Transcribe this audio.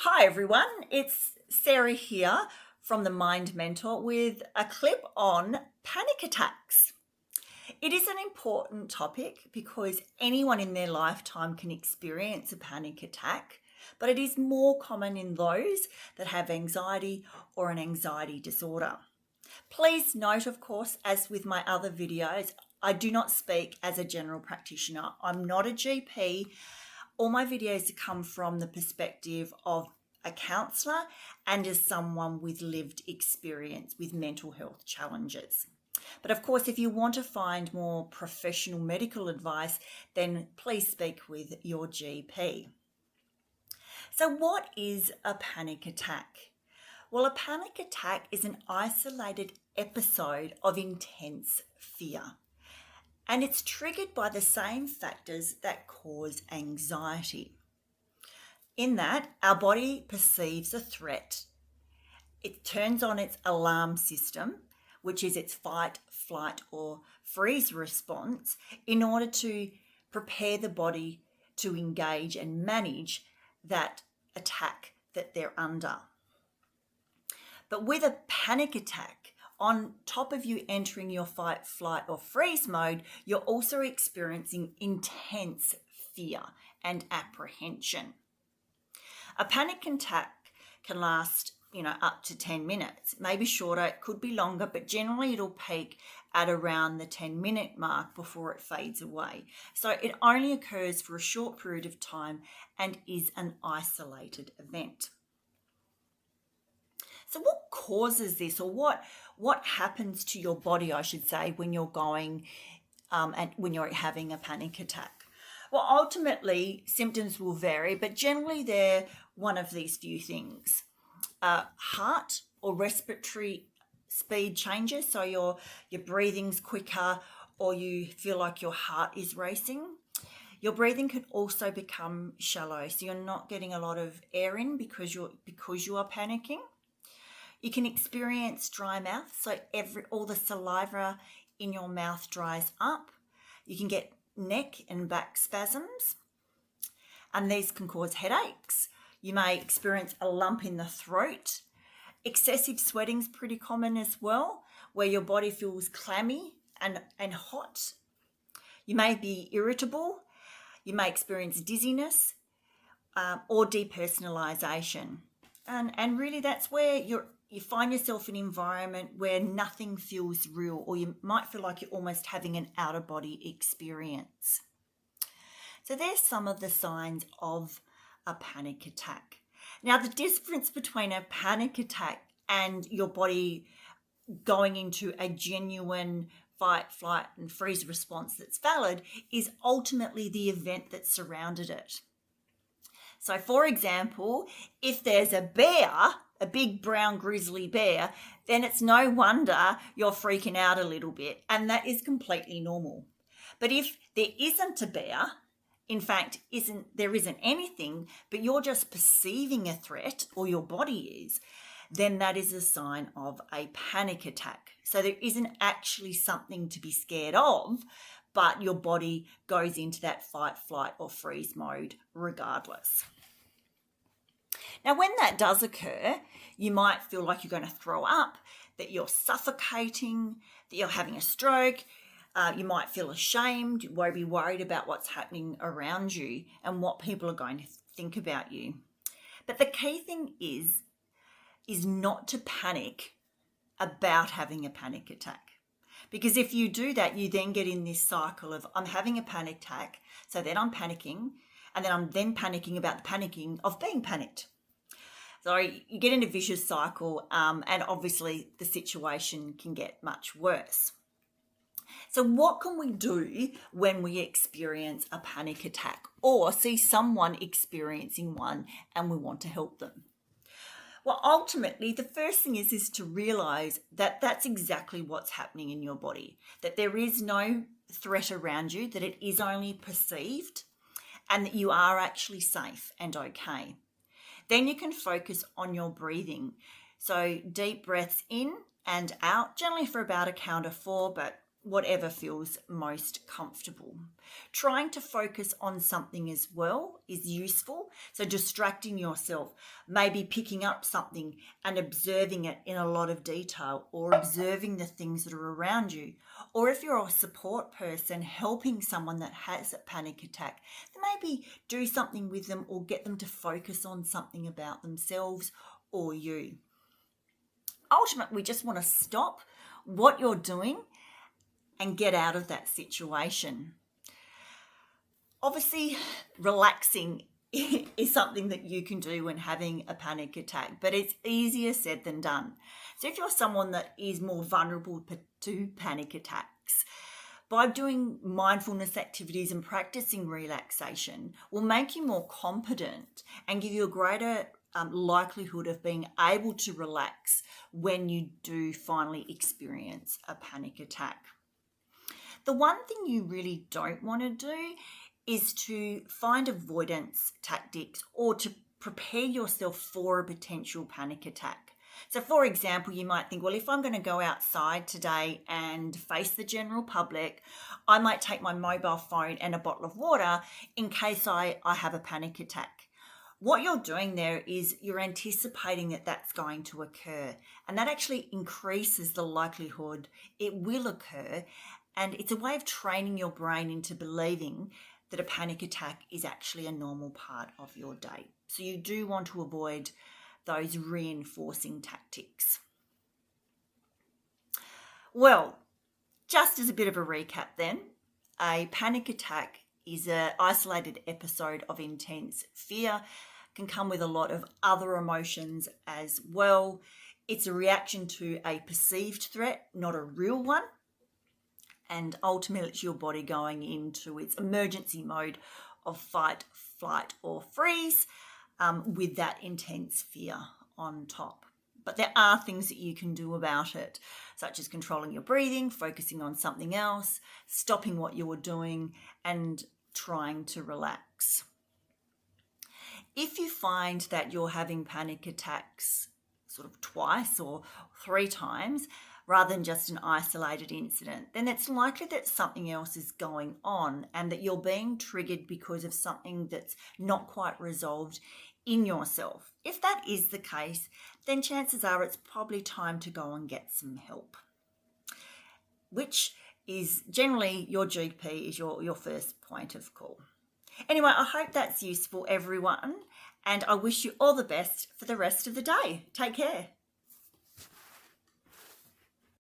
Hi everyone, it's Sarah here from the Mind Mentor with a clip on panic attacks. It is an important topic because anyone in their lifetime can experience a panic attack, but it is more common in those that have anxiety or an anxiety disorder. Please note, of course, as with my other videos, I do not speak as a general practitioner. I'm not a GP. All my videos come from the perspective of a counsellor and as someone with lived experience with mental health challenges. But of course, if you want to find more professional medical advice, then please speak with your GP. So, what is a panic attack? Well, a panic attack is an isolated episode of intense fear. And it's triggered by the same factors that cause anxiety. In that, our body perceives a threat. It turns on its alarm system, which is its fight, flight, or freeze response, in order to prepare the body to engage and manage that attack that they're under. But with a panic attack, on top of you entering your fight, flight, or freeze mode, you're also experiencing intense fear and apprehension. A panic attack can last, up to 10 minutes, maybe shorter, it could be longer, but generally it'll peak at around the 10-minute mark before it fades away. So it only occurs for a short period of time and is an isolated event. So what causes this, or what happens to your body, I should say, when you're going and when you're having a panic attack? Well, ultimately, symptoms will vary, but generally they're one of these few things. Heart or respiratory speed changes, so your breathing's quicker, or you feel like your heart is racing. Your breathing can also become shallow, so you're not getting a lot of air in because you are panicking. You can experience dry mouth, so all the saliva in your mouth dries up. You can get neck and back spasms, and these can cause headaches. You may experience a lump in the throat. Excessive sweating is pretty common as well, where your body feels clammy and hot. You may be irritable. You may experience dizziness or depersonalization. And really that's where you find yourself in an environment where nothing feels real, or you might feel like you're almost having an out-of-body experience. So there's some of the signs of a panic attack. Now, the difference between a panic attack and your body going into a genuine fight, flight, and freeze response that's valid is ultimately the event that surrounded it. So, for example, if there's a bear, a big brown grizzly bear, then it's no wonder you're freaking out a little bit, and that is completely normal. But if there isn't a bear, in fact, there isn't anything, but you're just perceiving a threat, or your body is, then that is a sign of a panic attack. So there isn't actually something to be scared of, but your body goes into that fight, flight, or freeze mode regardless. Now, when that does occur, you might feel like you're going to throw up, that you're suffocating, that you're having a stroke. You might feel ashamed, you won't be worried about what's happening around you and what people are going to think about you. But the key thing is not to panic about having a panic attack. Because if you do that, you then get in this cycle of I'm having a panic attack, so then I'm panicking, and then I'm then panicking about the panicking of being panicked. So you get in a vicious cycle, and obviously the situation can get much worse. So what can we do when we experience a panic attack or see someone experiencing one and we want to help them? Well, ultimately, the first thing is to realize that that's exactly what's happening in your body, that there is no threat around you, that it is only perceived, and that you are actually safe and okay. Then you can focus on your breathing. So deep breaths in and out, generally for about a count of 4, but whatever feels most comfortable. Trying to focus on something as well is useful. So distracting yourself, maybe picking up something and observing it in a lot of detail, or observing the things that are around you. Or if you're a support person, helping someone that has a panic attack, then maybe do something with them or get them to focus on something about themselves or you. Ultimately, we just want to stop what you're doing and get out of that situation. Obviously, relaxing is something that you can do when having a panic attack, but it's easier said than done. So if you're someone that is more vulnerable to panic attacks, by doing mindfulness activities and practicing relaxation will make you more competent and give you a greater likelihood of being able to relax when you do finally experience a panic attack. The one thing you really don't want to do is to find avoidance tactics or to prepare yourself for a potential panic attack. So, for example, you might think, well, if I'm going to go outside today and face the general public, I might take my mobile phone and a bottle of water in case I have a panic attack. What you're doing there is you're anticipating that that's going to occur, and that actually increases the likelihood it will occur. And it's a way of training your brain into believing that a panic attack is actually a normal part of your day. So you do want to avoid those reinforcing tactics. Well, just as a bit of a recap then, a panic attack is an isolated episode of intense fear, can come with a lot of other emotions as well. It's a reaction to a perceived threat, not a real one. And ultimately, it's your body going into its emergency mode of fight, flight, or freeze with that intense fear on top. But there are things that you can do about it, such as controlling your breathing, focusing on something else, stopping what you're doing, and trying to relax. If you find that you're having panic attacks sort of twice or 3 times, rather than just an isolated incident, then it's likely that something else is going on and that you're being triggered because of something that's not quite resolved in yourself. If that is the case, then chances are it's probably time to go and get some help, which is generally your GP is your first point of call. Anyway, I hope that's useful, everyone, and I wish you all the best for the rest of the day. Take care.